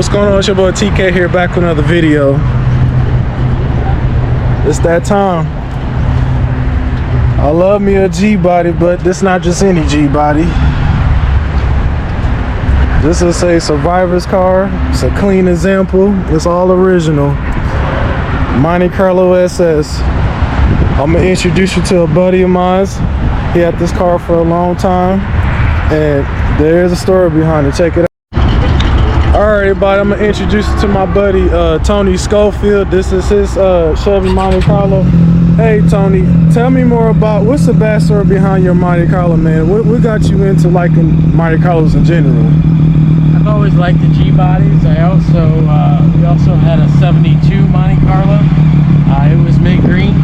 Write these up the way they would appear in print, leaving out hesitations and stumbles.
What's going on? It's your boy TK here, back with another video. It's that time. I love me a G-body, but this not just any G-body. This is a survivor's car. It's a clean example. It's all original. Monte Carlo SS. I'm gonna introduce you to a buddy of mine. He had this car for a long time, and there is a story behind it. Check it out. Alright, everybody, I'm gonna introduce you to my buddy Tony Schofield. This is his Chevy Monte Carlo. Hey Tony, tell me more about what's the backstory behind your Monte Carlo, man. What got you into liking Monte Carlos in general? I've always liked the G-bodies. We also had a 72 Monte Carlo. It was mint green,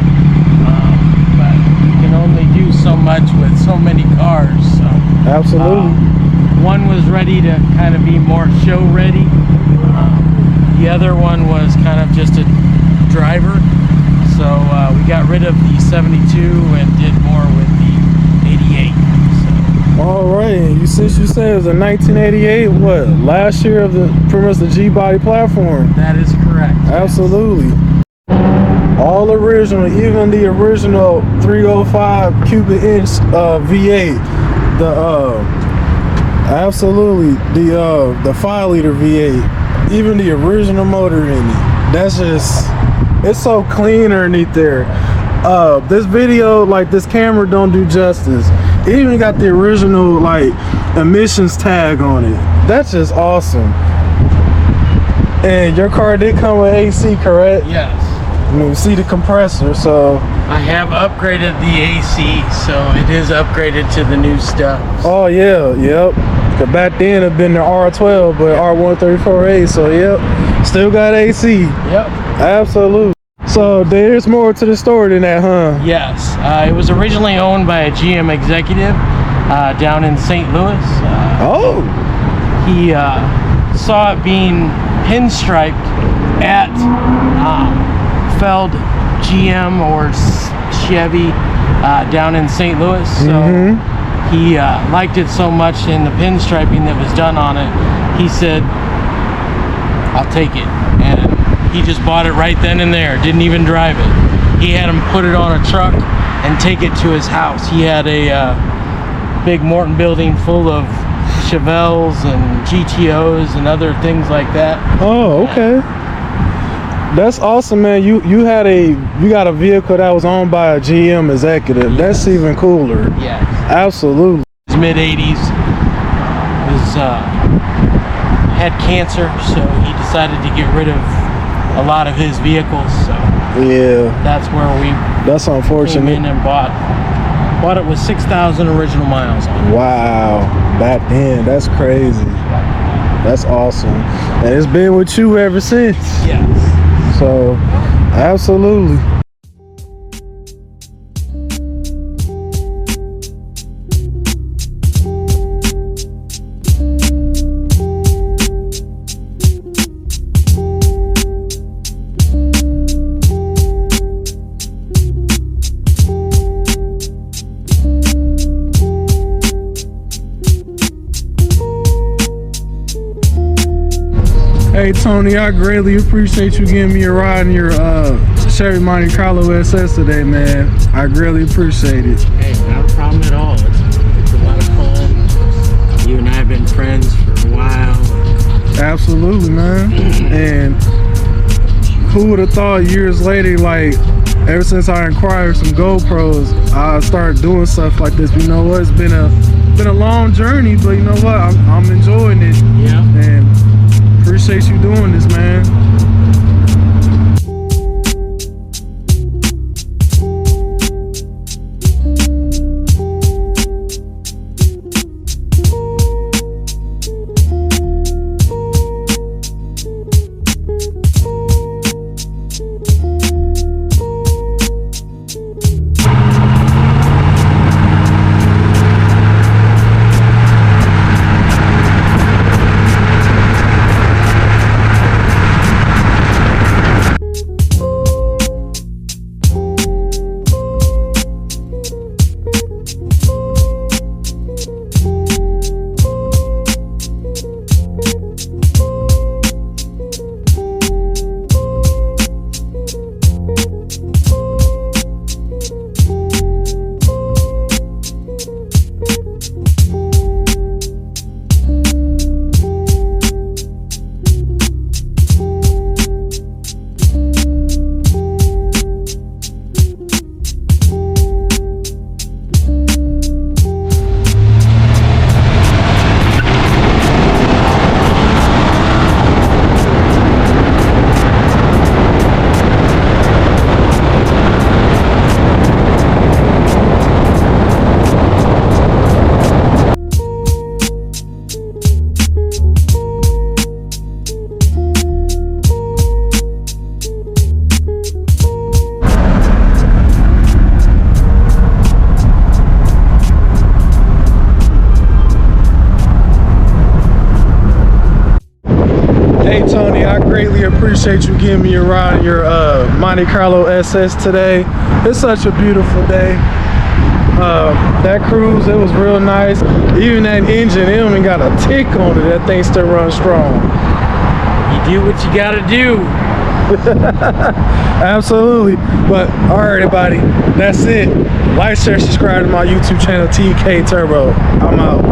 but you can only do so much with so many cars. So, absolutely. One was ready to kind of be more show ready. The other one was kind of just a driver. So we got rid of the 72 and did more with the 88. So. All right, since you said it was a 1988, what, last year of pretty much the G-body platform? That is correct. Absolutely. Yes. All original, even the original 305 cubic inch V8. Absolutely, the 5-liter V8, even the original motor in it. That's just, it's so clean underneath there. This video, like this camera don't do justice. It even got the original like emissions tag on it. That's just awesome. And your car did come with AC, correct? Yes. You see the compressor, so I have upgraded the AC, so it is upgraded to the new stuff. Oh yeah, yep. Cause back then it'd been the R12, but R134A, so yep, still got AC. Yep. Absolutely. So there's more to the story than that, huh? Yes. It was originally owned by a GM executive down in St. Louis. He saw it being pinstriped at Feld GM or Chevy down in St. Louis. So he liked it so much in the pinstriping that was done on it, he said, I'll take it. And he just bought it right then and there, didn't even drive it. He had him put it on a truck and take it to his house. He had a big Morton building full of Chevelles and GTOs and other things like that. Oh, okay. That's awesome, man. You got a vehicle that was owned by a GM executive. Yes. That's even cooler. Yeah. Absolutely. His mid-80s, had cancer, so he decided to get rid of a lot of his vehicles. So yeah, that's where that's unfortunate. Came in and bought it with 6,000 original miles on it. Wow, back then, that's crazy. That's awesome, and it's been with you ever since. Yes. So, absolutely. Hey Tony, I greatly appreciate you giving me a ride in your Chevy Monte Carlo SS today, man. I greatly appreciate it. Hey, not a problem at all. It's a lot of fun. You and I have been friends for a while. Absolutely, man. And who would have thought years later, like ever since I acquired some GoPros, I started doing stuff like this. You know what? It's been a long journey, but you know what? I'm enjoying it. Yeah. And appreciate you doing this, man. appreciate you giving me a ride in your Monte Carlo SS today. It's such a beautiful day. That cruise, it was real nice. Even that engine, it only got a tick on it. That thing still runs strong. You do what you gotta do. Absolutely. But all right, everybody, that's it. Like, share, subscribe to my YouTube channel, TK Turbo. I'm out.